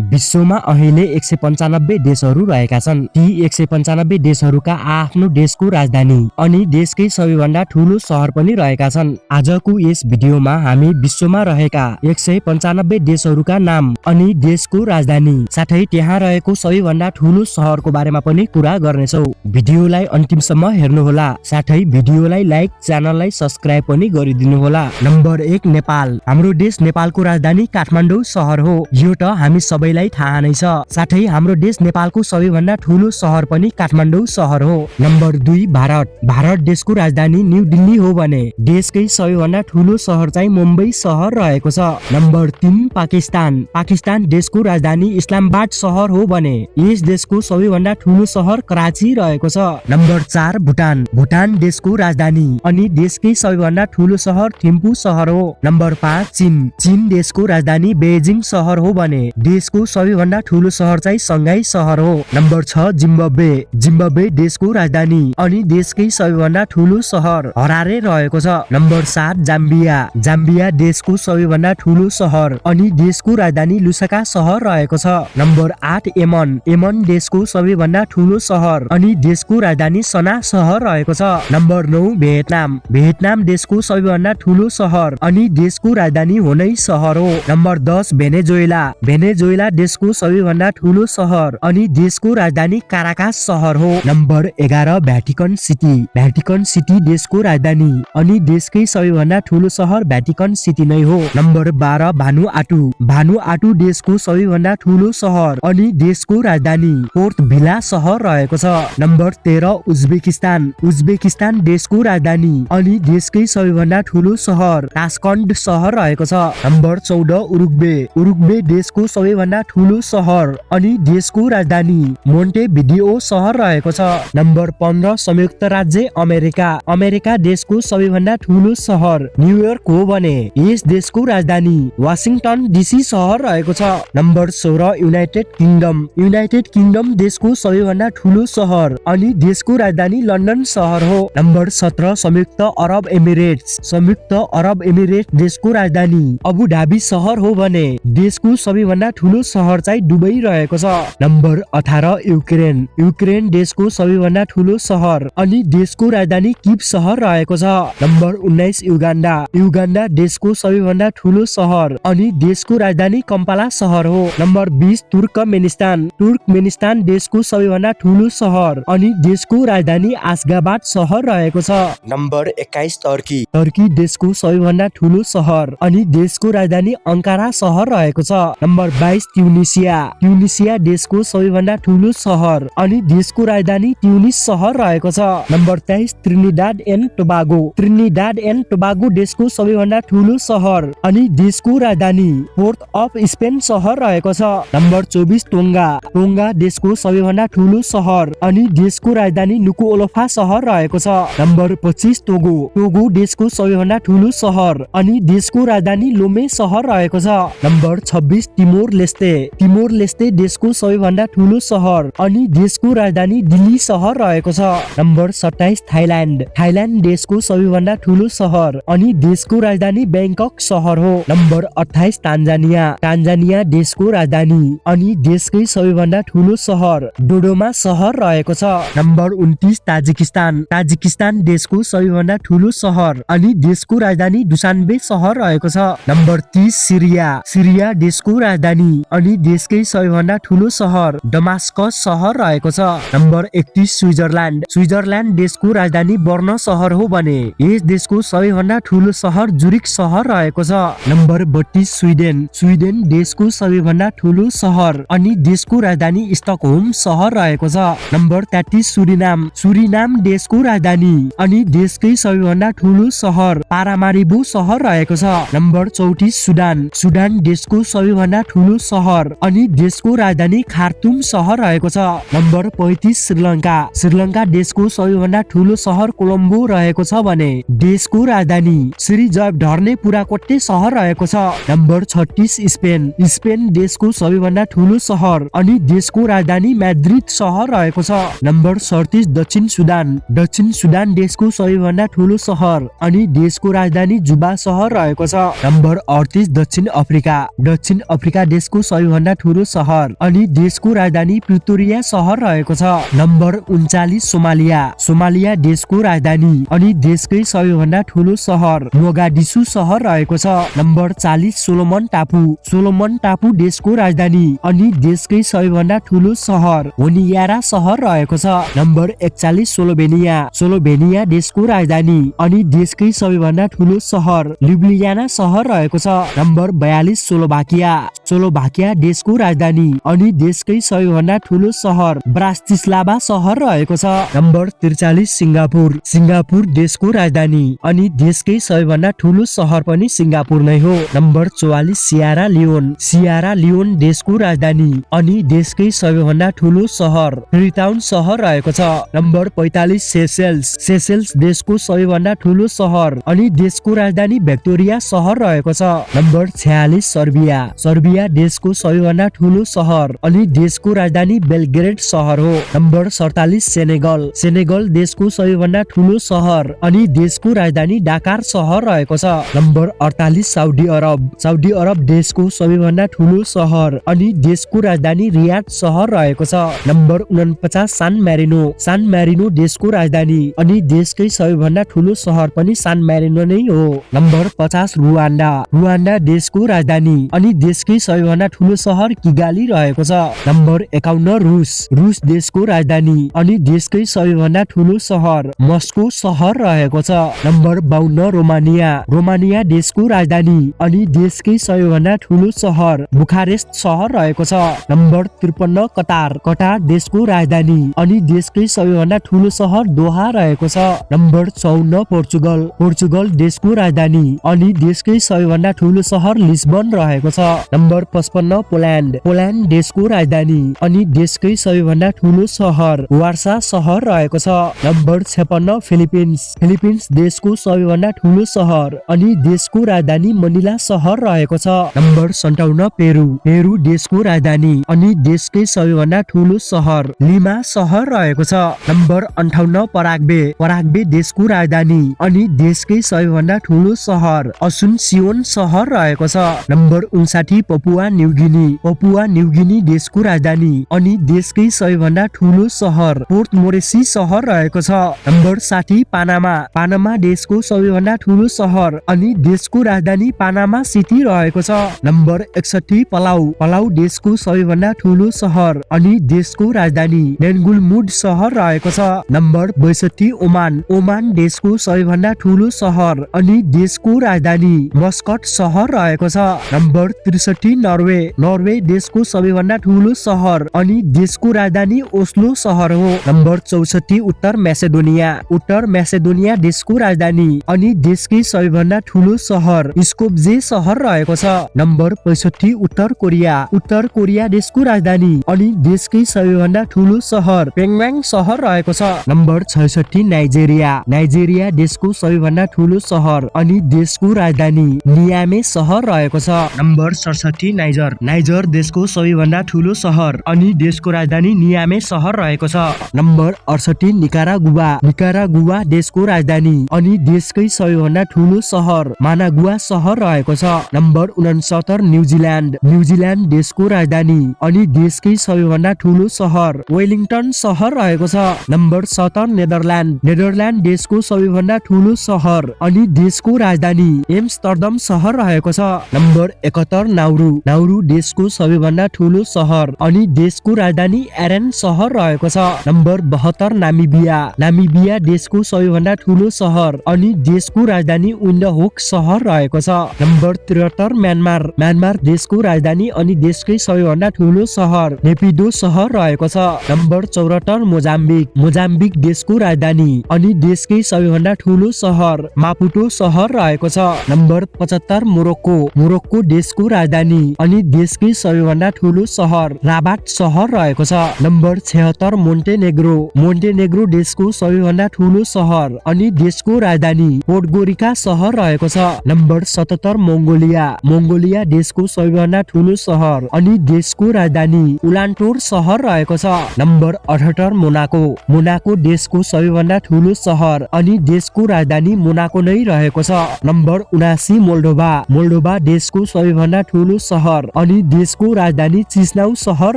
विश्वमा अहिले 195 देशहरू रहेका छन्। ती 195 देशहरूका आफ्नो देशको राजधानी अनि देशकै सबैभन्दा ठूलो सहर पनि रहेका छन्। आजको यस भिडियोमा हामी विश्वमा रहेका 195 देशहरूका नाम अनि देशको राजधानी साथै त्यहाँ रहेको सबैभन्दा ठूलो सहरको बारेमा पनि कुरा गर्नेछौँ। भिडियोलाई अन्तिमसम्म हेर्नुहोला साथै भिडियोलाई लाइक, च्यानललाई सब्स्क्राइब पनि गरिदिनुहोला। नम्बर 1 नेपाल। हाम्रो देश नेपालको राजधानी काठमाडौँ सहर हो। यो त हामी सबैलाई थाहा नै छ। साथै हाम्रो देश नेपालको सबैभन्दा ठूलो सहर पनि काठमाडौँ सहर हो। नम्बर 2 भारत। भारत देशको राजधानी न्यू दिल्ली हो भने देशकै सबैभन्दा ठूलो सहर चाहिँ मुम्बई सहर रहेको छ। नम्बर 3 पाकिस्तान। पाकिस्तान देशको राजधानी इस्लामाबाद सहर हो भने यस देशको सबैभन्दा ठूलो सहर कराची रहेको छ। नम्बर 4 भुटान। भुटान देशको राजधानी अनि देशकै सबैभन्दा ठूलो सहर थिम्पू सहर हो। नम्बर 5 चीन। चीन देशको राजधानी बेजिङ सहर हो भने देशको सबैभन्दा ठूलो सहर चाहिँ सङ्घाई सहर हो। Number 6 Zimbabwe. जिम्बाब्वे देशको राजधानी अनि देशकै सबैभन्दा ठूलो सहर हरारे रहेको छ। Number 7 Zambia. जाम्बिया देशको सबैभन्दा ठूलो सहर अनि देशको राजधानी लुसाका सहर रहेको छ। नम्बर 8 यमन। यमन देशको सबैभन्दा ठूलो सहर अनि देशको राजधानी सना सहर रहेको छ। Number 9 Vietnam. भियतनाम देशको सबैभन्दा ठूलो सहर अनि देशको राजधानी होनै सहर हो। नम्बर 10 भेनेजुएला। भेनेजुएला देशको सबैभन्दा ठूलो सहर अनि देशको राजधानी काराकास सहर हो। Number 11 Vatican city. Vatican city देशको राजधानी अनि देशकै सबैभन्दा ठूलो सहर भ्याटिकन सिटी नै हो। नम्बर 12 भानुआटु। भानुआटु देशको सबैभन्दा ठूलो सहर अनि देशको राजधानी पोर्ट भिला सहर रहेको छ। Number 13 Uzbekistan. उज्बेकिस्तान देशको राजधानी अनि देशकै सबैभन्दा ठूलो सहर तास्कन्ड सहर रहेको छ। Number 14 Uruguay. उरुग्वे देशको सबैभन्दा ठूलो सहर अनि देशको राजधानी मोन्टेभिडियो सहर रहेको छ। नम्बर 15 संयुक्त राज्य अमेरिका। अमेरिका देशको सबैभन्दा ठूलो सहर न्युयोर्क हो भने यस देशको राजधानी वाशिङटन डीसी सहर रहेको छ। Number 16 United kingdom. United kingdom देशको सबैभन्दा ठूलो सहर अनि देशको राजधानी लन्डन सहर हो। नम्बर 17 संयुक्त अरब एमिरेट्स। संयुक्त अरब एमिरेट्स देशको राजधानी अबु धाबी सहर हो भने देशको सबैभन्दा ठूलो सहर चाहिँ दुबई रहेको छ। Number 18 Ukraine. युक्रेन देशको सबैभन्दा ठूलो सहर अनि देशको राजधानी किभ सहर रहेको छ। नम्बर 19 युगान्डा। युगान्डा देशको सबैभन्दा ठूलो सहर अनि देशको राजधानी कम्पाला सहर हो। Number 20 Turkmenistan. तुर्कमेनिस्तान देशको सबैभन्दा ठूलो सहर अनि देशको राजधानी आशगाबाद सहर रहेको छ। Number 21 Turkey. टर्की देशको सबैभन्दा ठूलो सहर अनि देशको राजधानी अंकारा सहर रहेको छ। Number 22 Tunisia. ट्युनिसिया देशको सबैभन्दा ठूलो सहर अनि देशको राजधानी ट्युनिस सहर रहेको छ। Number 23 Trinidad and Tobago. Trinidad and Tobago देशको सबैभन्दा ठूलो सहर अनि देशको राजधानी पोर्ट अफ स्पेन सहर रहेको छ। नम्बर 24 टोंगा। टोंगा देशको सबैभन्दा ठूलो सहर अनि देशको राजधानी नुकुओलोफा सहर रहेको छ। Number 25 Togo. टोगो देशको सबैभन्दा ठूलो सहर अनि देशको राजधानी लोमे सहर रहेको छ। Number 26 Timor Leste. Timor Leste देशको सबैभन्दा ठूलो सहर अनि देशको राजधानी दिल्ली सहर रहेको छ। Number 27 Thailand. थाइल्यान्ड देशको सबैभन्दा ठूलो सहर अनि देशको राजधानी ब्याङ्कक सहर हो। नम्बर 28 तान्जानिया। तान्जानिया देशको राजधानी अनि देशकै सबैभन्दा ठूलो सहर डोडोमा सहर रहेको छ। Number 29 Tajikistan. ताजिकिस्तान देशको सबैभन्दा ठूलो सहर अनि देशको राजधानी दुशान्बे सहर रहेको छ। नम्बर 30 सिरिया। सिरिया देशको राजधानी अनि देशकै सबैभन्दा ठूलो सहर डमास्कस सहर रहेको छ। Number 31 Switzerland. स्विजरल्यान्ड देशको राजधानी बर्न सहर हो भने यस देशको सबैभन्दा ठूलो सहर जुरिक सहर रहेको छ। Number 32 Sweden. स्विडेन देशको सबैभन्दा ठूलो सहर अनि देशको राजधानी स्टकहोम सहर रहेको छ। Number 33 Suriname. सुरिनाम देशको राजधानी अनि देशकै सबैभन्दा ठूलो सहर पारामारिबो सहर रहेको छ। Number 34 Sudan. सुडान देशको सबैभन्दा ठूलो सहर अनि देशको राजधानी खार्तुम सहर रहेको छ। नम्बर 35 श्रीलङ्का। श्रीलङ्का देशको सबैभन्दा ठूलो सहर कोलम्बो रहेको छ भने देशको राजधानी श्री जयवधर्ने पुराकोटे सहर रहेको छ। Number 36 Spain. स्पेन देशको सबैभन्दा ठूलो सहर अनि देशको राजधानी म्याड्रिड सहर रहेको छ। नम्बर 37 दक्षिण सुडान। दक्षिण सुडान देशको सबैभन्दा ठूलो सहर अनि देशको राजधानी जुबा सहर रहेको छ। नम्बर 38 दक्षिण अफ्रिका। दक्षिण अफ्रिका देशको सबैभन्दा ठूलो सहर अनि देशको राजधानी प्रिटोरिया सहर रहेको छ। Number 39 Somalia. सोमालिया देशको राजधानी अनि देशकै सबैभन्दा ठूलो सहर मोगाडिसु सहर रहेको छ। नम्बर 40 सोलोमन टापु। सोलोमन टापु देशको राजधानी अनि देशकै सबैभन्दा ठूलो सहर होनियारा सहर रहेको छ। Number 41 Slovenia. स्लोभेनिया देशको राजधानी अनि देशकै सबैभन्दा ठूलो सहर ल्युब्लियाना सहर रहेको छ। नम्बर 42 स्लोभाकिया। स्लोभाकिया देशको राजधानी अनि देशकै सबैभन्दा ठूलो सहर ब्रातिस्लाभा सहर रहेको छ। Number 43 Singapore. सिङ्गापुर देशको राजधानी अनि देशकै सबैभन्दा ठूलो सहर पनि सिङ्गापुर नै हो। Number 44 Sierra Leone. Sierra Leone देशको राजधानी अनि देशकै सबैभन्दा ठूलो सहर फ्रीटाउन सहर रहेको छ। Number 45 Seychelles. सेसेल्स देशको सबैभन्दा ठूलो सहर अनि देशको राजधानी भिक्टोरिया सहर रहेको छ। Number 46 Serbia. सर्बिया देशको सबैभन्दा ठूलो सहर अनि देशको राजधानी बेलग्रेड सहर हो। Number 47 Senegal. सेनेगल देशको सबैभन्दा ठूलो सहर अनि देशको राजधानी डाकार सहर रहेको छ। Number 48 Saudi Arab. Saudi Arab देशको सबैभन्दा ठूलो सहर अनि देशको राजधानी रियाद सहर रहेको छ। नम्बर 49 सान मेरिनो। सान मेरिनो देशको राजधानी अनि देशकै सबैभन्दा ठूलो सहर पनि सान मेरिनो नै हो। Number 50 Rwanda. रुवान्डा देशको राजधानी अनि देशकै सबैभन्दा ठूलो सहर किगाली रहेको छ। नम्बर 51 रुस। रुस देशको राजधानी अनि देशकै सबैभन्दा ठूलो सहर मस्को सहर रहेको छ। Number 52 Romania. रोमानिया देशको राजधानी अनि देशकै सबैभन्दा ठूलो सहर बुखारेस्ट सहर रहेको छ। Number 53 Qatar. कतार देशको राजधानी अनि देशकै सबैभन्दा ठूलो सहर दोहा रहेको छ। नम्बर 54 पोर्चुगल। पोर्चुगल देशको राजधानी अनि देशकै सबैभन्दा ठूलो सहर लिस्बन रहेको छ। Number 55 Poland. पोल्यान्ड देशको राजधानी अनि देशकै सबैभन्दा ठूलो सहर वार्सा सहर रहेको छ। Number 56 Philippines. फिलिपिन्स देशको सबैभन्दा ठूलो सहर अनि देशको राजधानी मनिला सहर रहेको छ। Number 57 Peru. पेरु देशको राजधानी अनि देशकै सबैभन्दा ठूलो सहर लिमा सहर रहेको छ। Number 58 Paraguay. पराग्वे देशको राजधानी अनि देशकै सबैभन्दा ठूलो सहर असुन्सियोन सहर रहेको छ। Number 59 Papua New Guinea. Papua New Guinea देशको राजधानी अनि देशकै सबैभन्दा ठूलो सहर पोर्ट मोरेसी सहर रहेको छ। नम्बर 60 पानामा। पानामा देशको सबैभन्दा ठूलो सहर अनि देशको राजधानी पानामा सिटी रहेको छ। नम्बर 61 पलाउ। पलाउ देशको सबैभन्दा ठूलो सहर अनि देशको राजधानी नेन्गुलमुड सहर रहेको छ। Number 62 Oman. ओमान देशको सबैभन्दा ठूलो सहर अनि देशको राजधानी मस्कट सहर रहेको छ। Number 63 Norway. नर्वे देशको सबैभन्दा ठूलो सहर अनि देशको राजधानी ओस्लो सहर हो। नम्बर 64 उत्तर मेसेडोनिया। उत्तर मेसेडोनिया देशको राजधानी अनि देशकै सबैभन्दा ठूलो सहर स्कोप्जे सहर रहेको छ। नम्बर 65 उत्तर कोरिया। उत्तर कोरिया देशको राजधानी अनि देशकै सबैभन्दा ठूलो सहर पेङयाङ सहर रहेको छ। Number 66 Nigeria. नाइजेरिया देशको सबैभन्दा ठूलो सहर अनि देशको राजधानी नियामे सहर रहेको छ। Number 67 niger. नाइजर देशको सबैभन्दा ठूलो सहर अनि देशको राजधानी नियामे सहर रहेको छ। Number 68 Nicaragua. निकारागुआ देशको राजधानी अनि देशकै सबैभन्दा ठूलो सहर मानागुआ सहर रहेको छ। Number 69 New Zealand. न्युजिल्यान्ड देशको राजधानी अनि देशकै सबैभन्दा ठूलो सहर वेलिङटन सहर रहेको छ। नम्बर 70 नेदरल्यान्ड। नेदरल्यान्ड देशको सबैभन्दा ठूलो सहर अनि देशको राजधानी एम्स्टर्डम सहर रहेको छ। Number 71 Nauru. नाउरु देशको सबैभन्दा ठूलो सहर अनि देशको राजधानी एरेन सहर रहेको छ। Number 72 Namibia. नामिबिया देशको सबैभन्दा ठूलो सहर अनि देशको राजधानी विन्डहोक सहर रहेको छ। Number 73 Myanmar. म्यानमार देशको राजधानी अनि देशकै सबैभन्दा ठूलो सहर नेपिडो सहर रहेको छ। Number 74 Mozambique. मोजाम्बिक देशको राजधानी अनि देशकै सबैभन्दा ठूलो सहर मापुटो सहर रहेको छ। नम्बर 75 मोरोक्को। मोरोक्को देशको राजधानी अनि देशकै सबैभन्दा ठूलो सहर राबाट सहर रहेको छ। Number 76 Montenegro. मोन्टेनेग्रो देशको सबैभन्दा ठूलो सहर अनि देशको राजधानी पोडगोरिका सहर रहेको छ। नम्बर 77 मङ्गोलिया। मङ्गोलिया देशको सबैभन्दा ठूलो सहर अनि देशको राजधानी उलानटोर सहर रहेको छ। Number 78 Monaco. मोनाको देशको सबैभन्दा ठूलो सहर अनि देशको राजधानी मोनाको नै रहेको छ। नम्बर 79 मोल्डोभा। मोल्डोभा देशको सबैभन्दा ठूलो सहर अनि देशको राजधानी चिस्नाउ सहर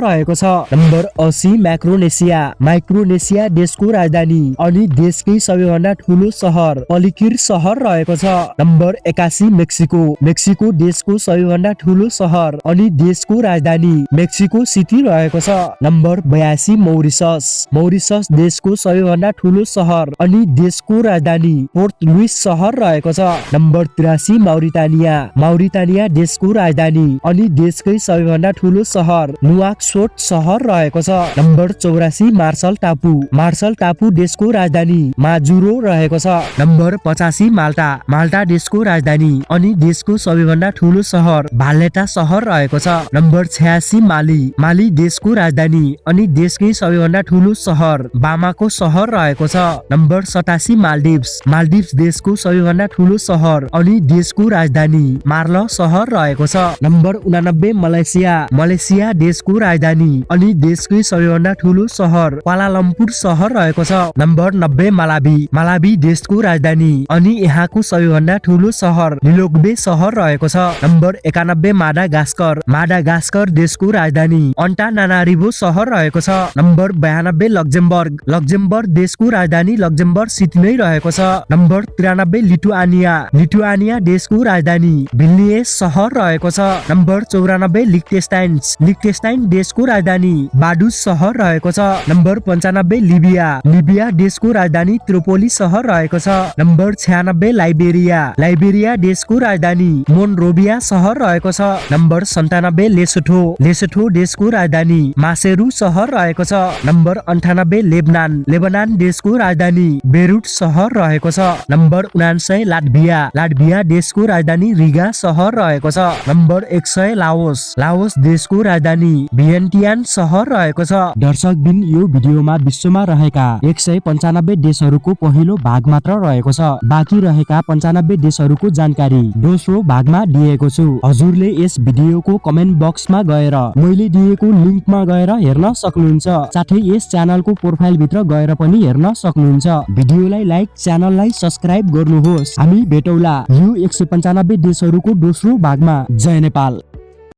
रहेको छ। नम्बर 80 माइक्रोनेसिया देशको राजधानी अनि देशकै सबैभन्दा ठूलो सहर पलिकिर सहर रहेको छ। नम्बर 81 मेक्सिको देशको सबैभन्दा ठूलो सहर अनि देशको राजधानी मेक्सिको सिटी रहेको छ। नम्बर 82 मौरिसस देशको सबैभन्दा ठूलो सहर अनि देशको राजधानी पोर्ट लुइस सहर रहेको छ। नम्बर 83 माउरिटानिया देशको राजधानी अनि देशकै सबैभन्दा ठूलो सहर नुआकसोट सहर रहेको छ। नम्बर 84 मार्शल टापु देशको राजधानी माजुरो रहेको छ। नम्बर 85 माल्टा देशको राजधानी अनि देशको सबैभन्दा ठूलो सहर भालेटा सहर रहेको छ। नम्बर 86 माली देशको राजधानी अनि देशकै सबैभन्दा ठूलो सहर बामाको सहर रहेको छ। नम्बर 87 माल्दिभ्स देशको सबैभन्दा ठूलो सहर अनि देशको राजधानी मार्ल सहर रहेको छ। नम्बर 89 मलेसिया देशको राजधानी अनि देशकै सबैभन्दा ठूलो सहर क्वालालम्पुर सहर रहेको छ। नम्बर 90 मालावी देशको राजधानी अनि यहाँको सबैभन्दा ठूलो सहर लिलोग्बे सहर रहेको छ। नम्बर 91 माडागास्कर देशको राजधानी अन्टानानारिभो सहर रहेको छ। नम्बर 92 लक्जेमबर्ग देशको राजधानी लक्जेमबर्ग सिटी नै रहेको छ। नम्बर 93 लिथुआनिया देशको राजधानी भिल्नियस सहर रहेको छ। नम्बर 94 लिक्टेस्टाइन देशको राजधानी बाडुस सहर रहेको छ। नम्बर 95 लिबिया देशको राजधानी त्रिपोली सहर रहेको छ। नम्बर 96 लाइबेरिया देशको राजधानी मोनरोभिया सहर रहेको छ। नम्बर 97 लेसोथो देशको राजधानी मासेरू सहर रहेको छ। नम्बर 98 लेबनान देशको राजधानी बेरुट सहर रहेको छ। नम्बर 99 लाटभिया देशको राजधानी रिगा सहर रहेको छ। नम्बर 100 लाओस देशको राजधानी भियन्टियान सहर रहेको छ। दर्शकबिन यो भिडियोमा विश्वमा रहेका 195 देशहरूको पहिलो भाग मात्र रहेको छ। बाँकी रहेका 95 देशहरूको जानकारी दोस्रो भागमा दिएको छु। हजुरले यस भिडियोको कमेन्ट बक्समा गएर मैले दिएको लिङ्कमा गएर हेर्न सक्नुहुन्छ। साथै यस च्यानलको प्रोफाइल भित्र गएर पनि हेर्न सक्नुहुन्छ। भिडियोलाई लाइक, च्यानललाई सब्स्क्राइब गर्नुहोस्। हामी भेटौला यो 195 देशहरूको दोस्रो भागमा। जय नेपाल।